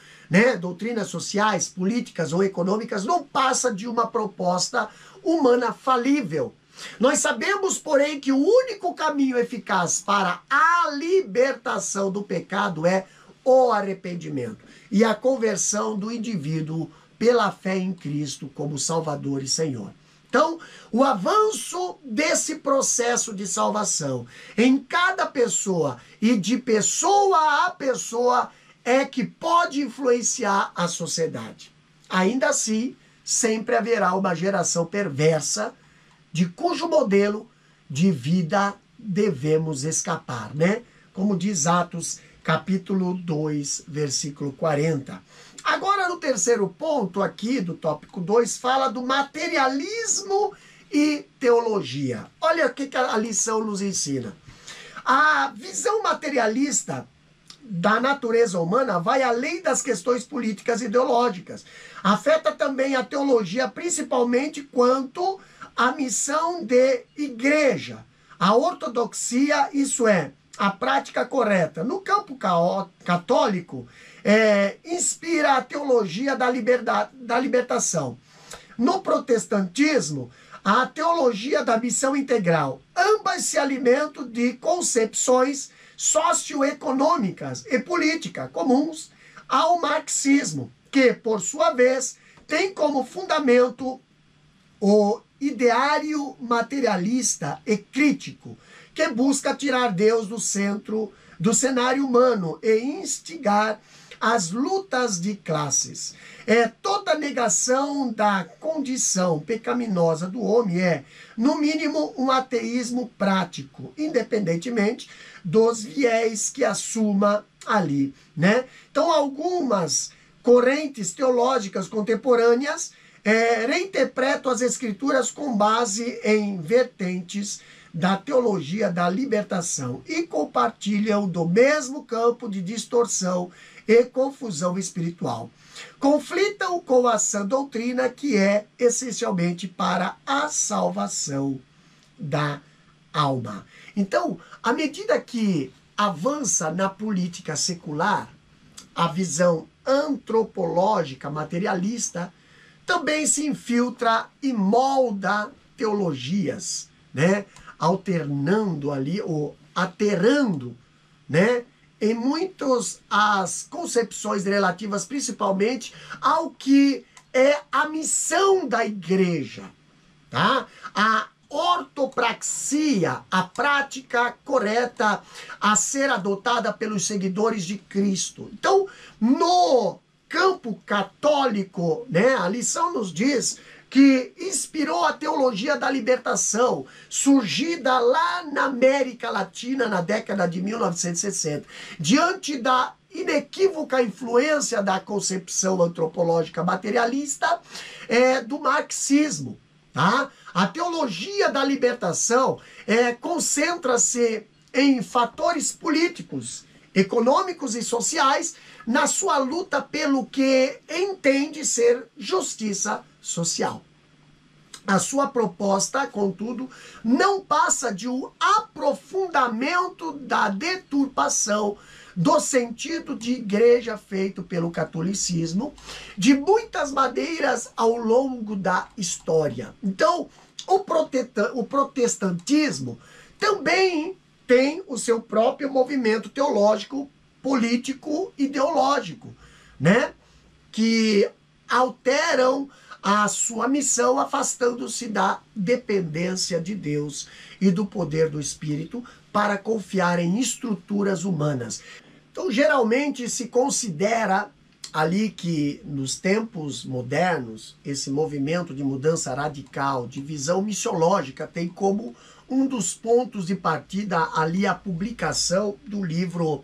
doutrinas sociais, políticas ou econômicas, não passa de uma proposta humana falível. Nós sabemos, porém, que o único caminho eficaz para a libertação do pecado é o arrependimento e a conversão do indivíduo pela fé em Cristo como Salvador e Senhor. Então, o avanço desse processo de salvação em cada pessoa e de pessoa a pessoa é que pode influenciar a sociedade. Ainda assim, sempre haverá uma geração perversa de cujo modelo de vida devemos escapar, Como diz Atos capítulo 2, versículo 40. Agora, no terceiro ponto aqui do tópico 2, fala do materialismo e teologia. Olha o que a lição nos ensina. A visão materialista da natureza humana vai além das questões políticas e ideológicas. Afeta também a teologia, principalmente quanto à missão de igreja. A ortodoxia, isso é, a prática correta. No campo católico, inspira a teologia da libertação. No protestantismo, a teologia da missão integral. Ambas se alimentam de concepções socioeconômicas e políticas comuns ao marxismo. que, por sua vez, tem como fundamento o ideário materialista e crítico, que busca tirar Deus do centro do cenário humano e instigar as lutas de classes. Toda negação da condição pecaminosa do homem é, no mínimo, um ateísmo prático, independentemente dos viés que assuma ali, né? Então, algumas correntes teológicas contemporâneas reinterpretam as escrituras com base em vertentes da teologia da libertação e compartilham do mesmo campo de distorção e confusão espiritual. Conflitam com a sã doutrina, que é essencialmente para a salvação da alma. Então, à medida que avança na política secular, a visão antropológica materialista também se infiltra e molda teologias, né? Alternando ali, ou aterrando, né? Em muitas as concepções relativas principalmente ao que é a missão da igreja, tá? A ortopraxia, a prática correta a ser adotada pelos seguidores de Cristo. Então, no campo católico, né, a lição nos diz que inspirou a teologia da libertação, surgida lá na América Latina na década de 1960, diante da inequívoca influência da concepção antropológica materialista do marxismo. Tá? A teologia da libertação concentra-se em fatores políticos, econômicos e sociais na sua luta pelo que entende ser justiça social. A sua proposta, contudo, não passa de um aprofundamento da deturpação do sentido de igreja feito pelo catolicismo, de muitas maneiras ao longo da história. Então, o protestantismo também tem o seu próprio movimento teológico, político, ideológico, né? Que alteram a sua missão, afastando-se da dependência de Deus e do poder do Espírito para confiar em estruturas humanas. Então, geralmente se considera ali que nos tempos modernos, esse movimento de mudança radical, de visão missiológica, tem como um dos pontos de partida ali a publicação do livro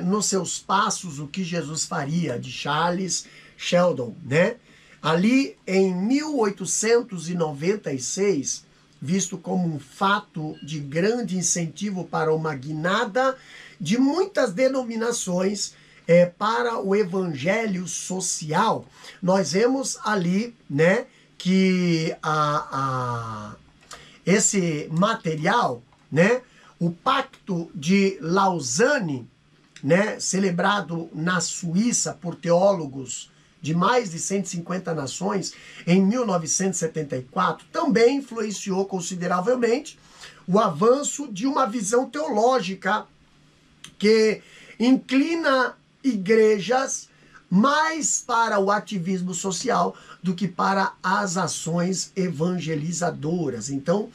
Nos Seus Passos, O que Jesus Faria, de Charles Sheldon, né? Ali em 1896, visto como um fato de grande incentivo para uma guinada de muitas denominações para o evangelho social, nós vemos ali, né, que esse material, né, o Pacto de Lausanne, né, celebrado na Suíça por teólogos de mais de 150 nações em 1974, também influenciou consideravelmente o avanço de uma visão teológica que inclina igrejas mais para o ativismo social do que para as ações evangelizadoras. Então,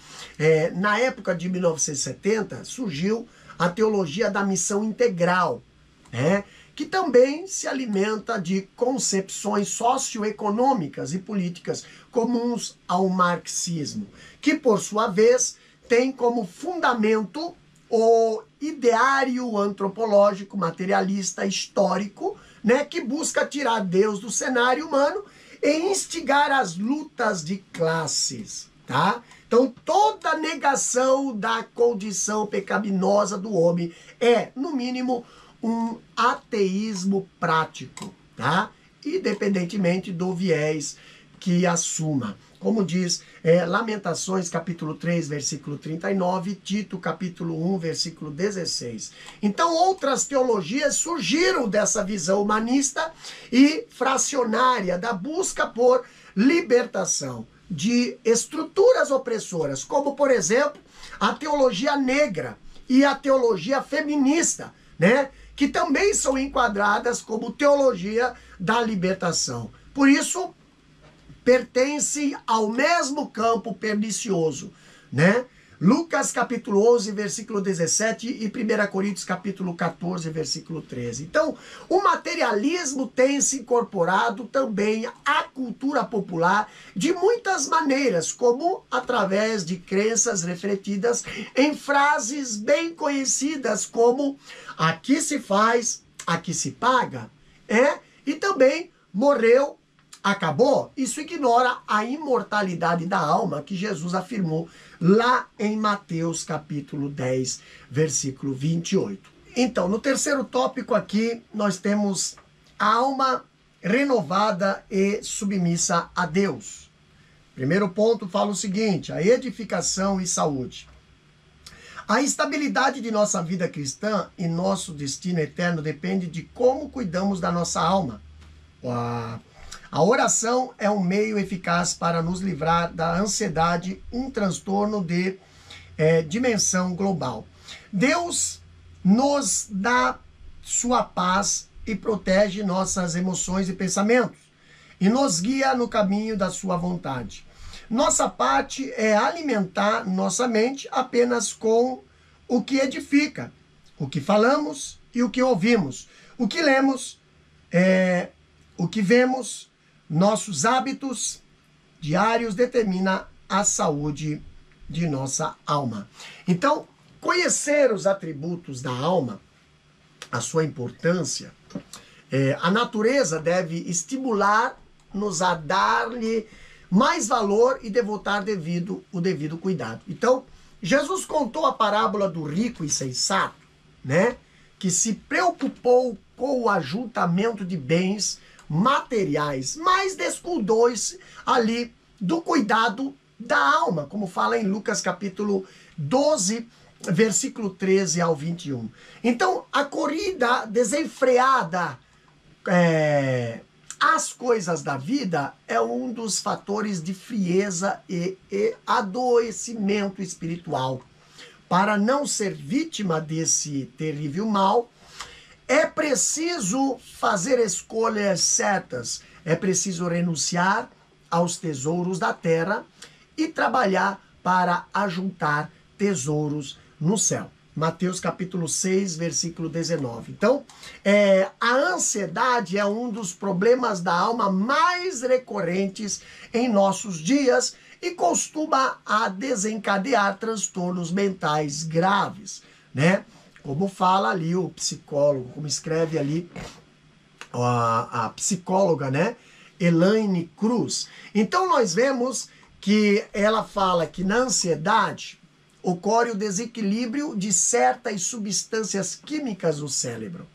na época de 1970, surgiu a teologia da missão integral, né? Que também se alimenta de concepções socioeconômicas e políticas comuns ao marxismo, que, por sua vez, tem como fundamento o ideário antropológico, materialista, histórico, né, que busca tirar Deus do cenário humano e instigar as lutas de classes, tá? Então, toda negação da condição pecaminosa do homem é, no mínimo, um ateísmo prático, tá? Independentemente do viés que assuma. Como diz Lamentações, capítulo 3, versículo 39, Tito, capítulo 1, versículo 16. Então, outras teologias surgiram dessa visão humanista e fracionária da busca por libertação de estruturas opressoras, como, por exemplo, a teologia negra e a teologia feminista, né? que também são enquadradas como teologia da libertação. Por isso, pertence ao mesmo campo pernicioso, né? Lucas capítulo 11, versículo 17 e 1 Coríntios capítulo 14, versículo 13. Então, o materialismo tem se incorporado também à cultura popular de muitas maneiras, como através de crenças refletidas em frases bem conhecidas como aqui se faz, aqui se paga, e também morreu, acabou. Isso ignora a imortalidade da alma que Jesus afirmou lá em Mateus capítulo 10, versículo 28. Então, no terceiro tópico aqui, nós temos a alma renovada e submissa a Deus. Primeiro ponto fala o seguinte: a edificação e saúde. A estabilidade de nossa vida cristã e nosso destino eterno depende de como cuidamos da nossa alma. A oração é um meio eficaz para nos livrar da ansiedade, um transtorno de dimensão global. Deus nos dá sua paz e protege nossas emoções e pensamentos e nos guia no caminho da sua vontade. Nossa parte é alimentar nossa mente apenas com o que edifica, o que falamos e o que ouvimos, o que lemos, o que vemos. Nossos hábitos diários determinam a saúde de nossa alma. Então, conhecer os atributos da alma, a sua importância, a natureza deve estimular-nos a dar-lhe mais valor e devotar o devido cuidado. Então, Jesus contou a parábola do rico insensato, né, que se preocupou com o ajuntamento de bens materiais, mas descuidou-se ali do cuidado da alma, como fala em Lucas capítulo 12, versículo 13 ao 21. Então, a corrida desenfreada às coisas da vida é um dos fatores de frieza e adoecimento espiritual. Para não ser vítima desse terrível mal, é preciso fazer escolhas certas, é preciso renunciar aos tesouros da terra e trabalhar para ajuntar tesouros no céu. Mateus capítulo 6, versículo 19. Então, a ansiedade é um dos problemas da alma mais recorrentes em nossos dias e costuma a desencadear transtornos mentais graves, né? Como fala ali o psicólogo, como escreve ali a psicóloga, né, Elaine Cruz. Então nós vemos que ela fala que na ansiedade ocorre o desequilíbrio de certas substâncias químicas no cérebro.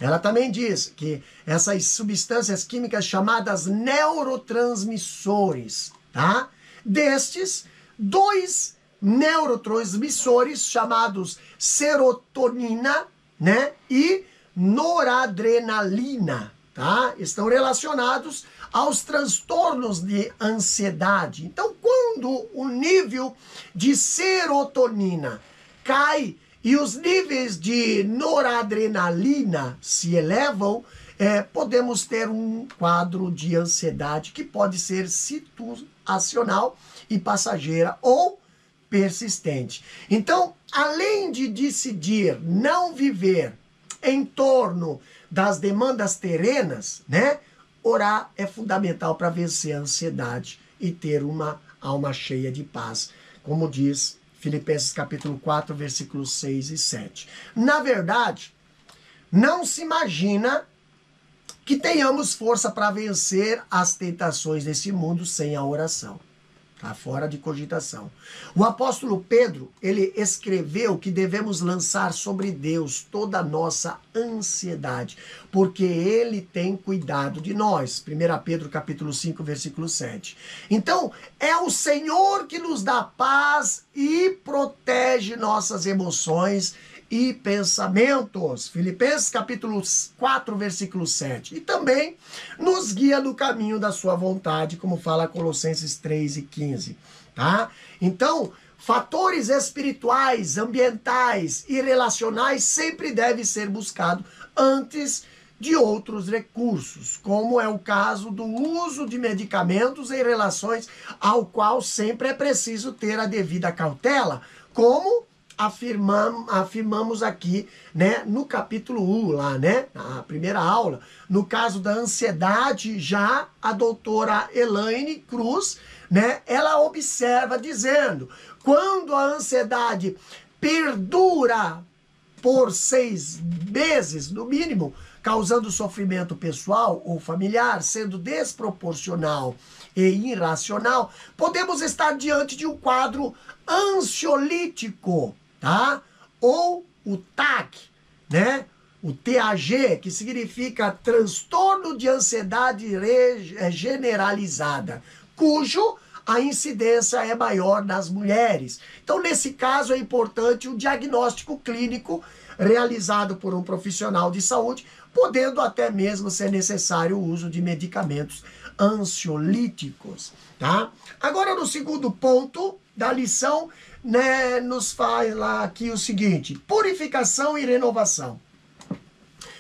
Ela também diz que essas substâncias químicas chamadas neurotransmissores, tá? Destes, dois neurotransmissores chamados serotonina, né, e noradrenalina, tá? Estão relacionados aos transtornos de ansiedade. Então, quando o nível de serotonina cai e os níveis de noradrenalina se elevam, podemos ter um quadro de ansiedade que pode ser situacional e passageira ou persistente. Então, além de decidir não viver em torno das demandas terrenas, né, orar é fundamental para vencer a ansiedade e ter uma alma cheia de paz, como diz Filipenses capítulo 4, versículos 6 e 7. Na verdade, não se imagina que tenhamos força para vencer as tentações desse mundo sem a oração. Está fora de cogitação. O apóstolo Pedro, ele escreveu que devemos lançar sobre Deus toda a nossa ansiedade, porque ele tem cuidado de nós. 1 Pedro capítulo 5, versículo 7. Então, é o Senhor que nos dá paz e protege nossas emoções e pensamentos. Filipenses capítulo 4, versículo 7. E também nos guia no caminho da sua vontade, como fala Colossenses 3 e 15. Tá? Então, fatores espirituais, ambientais e relacionais sempre devem ser buscados antes de outros recursos, como é o caso do uso de medicamentos em relações ao qual sempre é preciso ter a devida cautela, como afirmamos aqui, né, no capítulo 1, lá, né, na primeira aula. No caso da ansiedade, já a doutora Elaine Cruz, né, ela observa dizendo, quando a ansiedade perdura por 6 meses, no mínimo, causando sofrimento pessoal ou familiar, sendo desproporcional e irracional, podemos estar diante de um quadro ansiolítico, tá? Ou o TAG, né? O TAG, que significa transtorno de ansiedade generalizada, cujo a incidência é maior nas mulheres. Então, nesse caso, é importante o diagnóstico clínico realizado por um profissional de saúde, podendo até mesmo ser necessário o uso de medicamentos ansiolíticos, tá? Agora, no segundo ponto da lição, né, nos faz lá aqui o seguinte, purificação e renovação.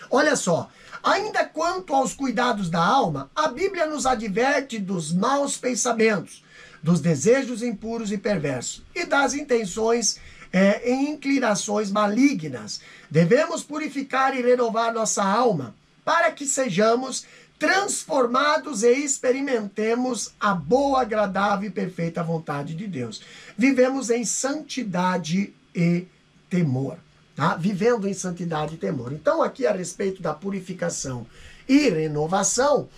Olha só, ainda quanto aos cuidados da alma, a Bíblia nos adverte dos maus pensamentos, dos desejos impuros e perversos e das intenções e inclinações malignas. Devemos purificar e renovar nossa alma para que sejamos transformados e experimentemos a boa, agradável e perfeita vontade de Deus. Vivemos em santidade e temor, tá? Vivendo em santidade e temor. Então, aqui a respeito da purificação e renovação,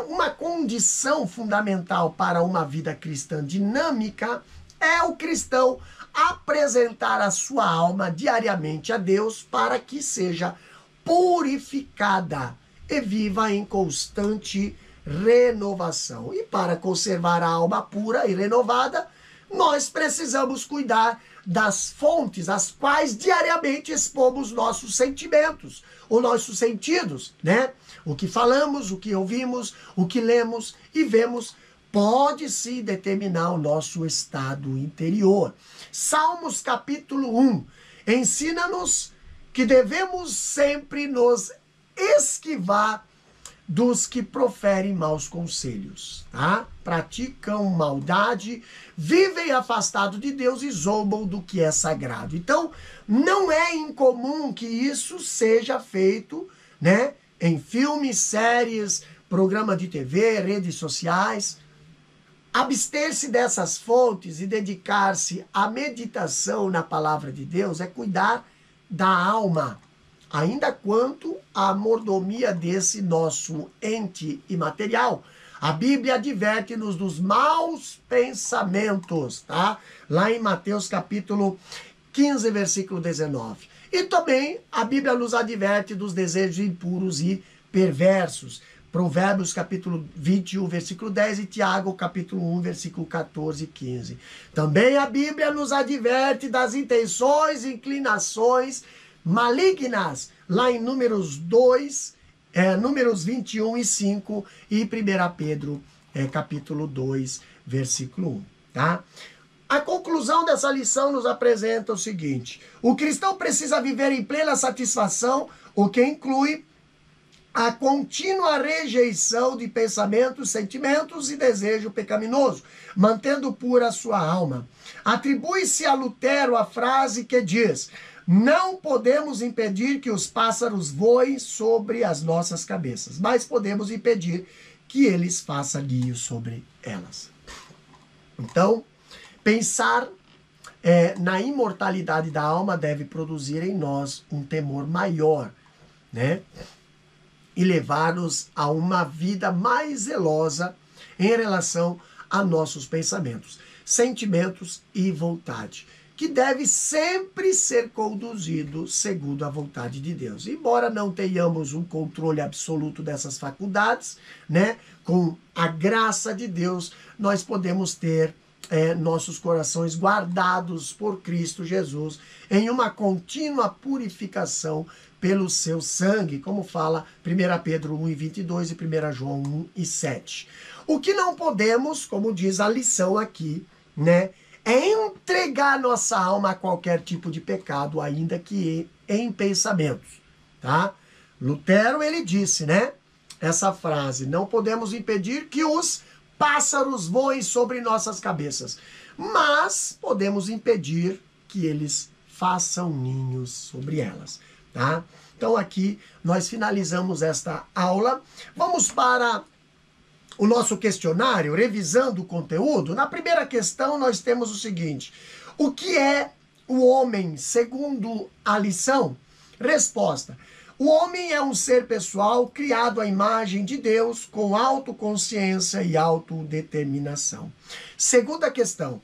uma condição fundamental para uma vida cristã dinâmica é o cristão apresentar a sua alma diariamente a Deus para que seja purificada e viva em constante renovação. E para conservar a alma pura e renovada, nós precisamos cuidar das fontes às quais diariamente expomos nossos sentimentos, os nossos sentidos, né? O que falamos, o que ouvimos, o que lemos e vemos pode sim determinar o nosso estado interior. Salmos capítulo 1 ensina-nos que devemos sempre nos esquivar dos que proferem maus conselhos, tá? Praticam maldade, vivem afastados de Deus e zombam do que é sagrado. Então, não é incomum que isso seja feito, né? Em filmes, séries, programa de TV, redes sociais. Abster-se dessas fontes e dedicar-se à meditação na palavra de Deus é cuidar da alma, ainda quanto à mordomia desse nosso ente imaterial. A Bíblia adverte-nos dos maus pensamentos, tá? Lá em Mateus capítulo 15, versículo 19. E também a Bíblia nos adverte dos desejos impuros e perversos. Provérbios capítulo 21, versículo 10 e Tiago capítulo 1, versículo 14 e 15. Também a Bíblia nos adverte das intenções e inclinações malignas, lá em Números 21 e 5 e 1 Pedro capítulo 2, versículo 1, tá? A conclusão dessa lição nos apresenta o seguinte: o cristão precisa viver em plena satisfação, o que inclui a contínua rejeição de pensamentos, sentimentos e desejo pecaminoso, mantendo pura a sua alma. Atribui-se a Lutero a frase que diz: não podemos impedir que os pássaros voem sobre as nossas cabeças, mas podemos impedir que eles façam ninho sobre elas. Então, pensar na imortalidade da alma deve produzir em nós um temor maior, né? E levar-nos a uma vida mais zelosa em relação a nossos pensamentos, sentimentos e vontade, que deve sempre ser conduzido segundo a vontade de Deus. Embora não tenhamos um controle absoluto dessas faculdades, né, com a graça de Deus, nós podemos ter nossos corações guardados por Cristo Jesus em uma contínua purificação pelo seu sangue, como fala 1 Pedro 1 e 22 e 1 João 1 e 7. O que não podemos, como diz a lição aqui, né, é entregar nossa alma a qualquer tipo de pecado, ainda que em pensamentos, tá? Lutero, ele disse, né? Essa frase: não podemos impedir que os pássaros voem sobre nossas cabeças, mas podemos impedir que eles façam ninhos sobre elas, tá? Então aqui nós finalizamos esta aula. Vamos para o nosso questionário, revisando o conteúdo. Na primeira questão nós temos o seguinte: o que é o homem segundo a lição? Resposta: o homem é um ser pessoal criado à imagem de Deus, com autoconsciência e autodeterminação. Segunda questão: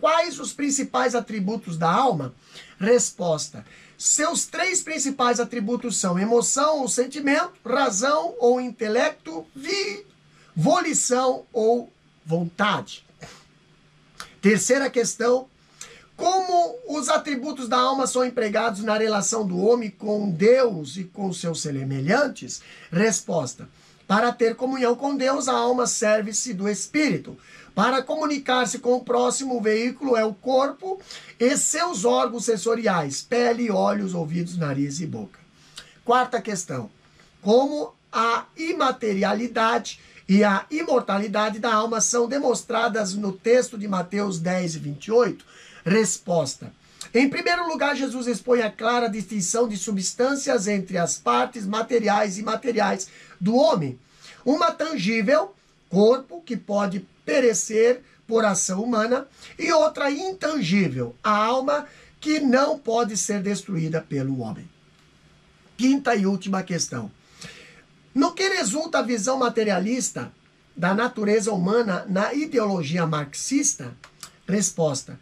quais os principais atributos da alma? Resposta: seus 3 principais atributos são emoção ou sentimento, razão ou intelecto, volição ou vontade. Terceira questão: como os atributos da alma são empregados na relação do homem com Deus e com seus semelhantes? Resposta: para ter comunhão com Deus, a alma serve-se do Espírito. Para comunicar-se com o próximo, o veículo é o corpo e seus órgãos sensoriais: pele, olhos, ouvidos, nariz e boca. Quarta questão: como a imaterialidade e a imortalidade da alma são demonstradas no texto de Mateus 10 e 28? Resposta: em primeiro lugar, Jesus expõe a clara distinção de substâncias entre as partes materiais e imateriais do homem. Uma tangível, corpo, que pode perecer por ação humana, e outra intangível, a alma, que não pode ser destruída pelo homem. Quinta e última questão: no que resulta a visão materialista da natureza humana na ideologia marxista? Resposta: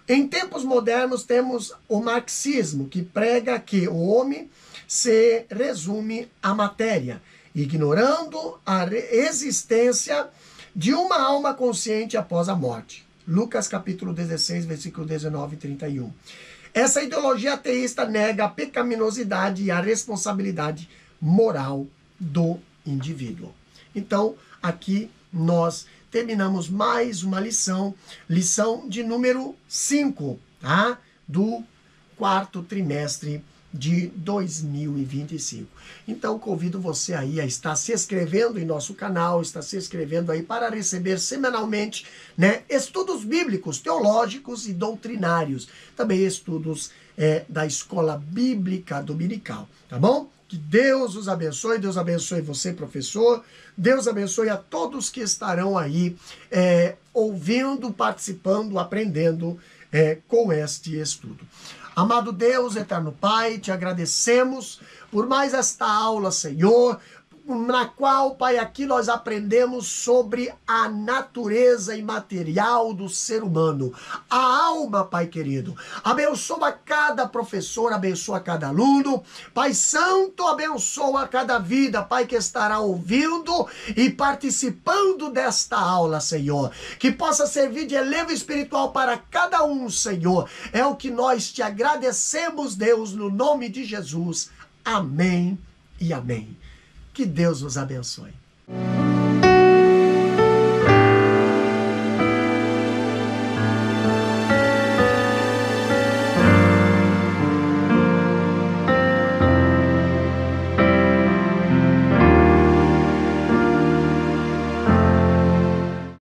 em tempos modernos temos o marxismo, que prega que o homem se resume à matéria, ignorando a existência de uma alma consciente após a morte. Lucas capítulo 16, versículo 19 e 31. Essa ideologia ateísta nega a pecaminosidade e a responsabilidade moral do indivíduo. Então, aqui nós terminamos mais uma lição de número 5, tá? Do 4º trimestre de 2025. Então, convido você aí a estar se inscrevendo em nosso canal, estar se inscrevendo aí para receber semanalmente, né, estudos bíblicos, teológicos e doutrinários. Também estudos da Escola Bíblica Dominical, tá bom? Que Deus os abençoe, Deus abençoe você, professor. Deus abençoe a todos que estarão aí ouvindo, participando, aprendendo com este estudo. Amado Deus, eterno Pai, te agradecemos por mais esta aula, Senhor, na qual, Pai, aqui nós aprendemos sobre a natureza imaterial do ser humano, a alma, Pai querido. Abençoa cada professor, abençoa cada aluno, Pai Santo, abençoa cada vida, Pai, que estará ouvindo e participando desta aula, Senhor, que possa servir de elevo espiritual para cada um, Senhor. É o que nós te agradecemos, Deus, no nome de Jesus. Amém e amém. Que Deus os abençoe.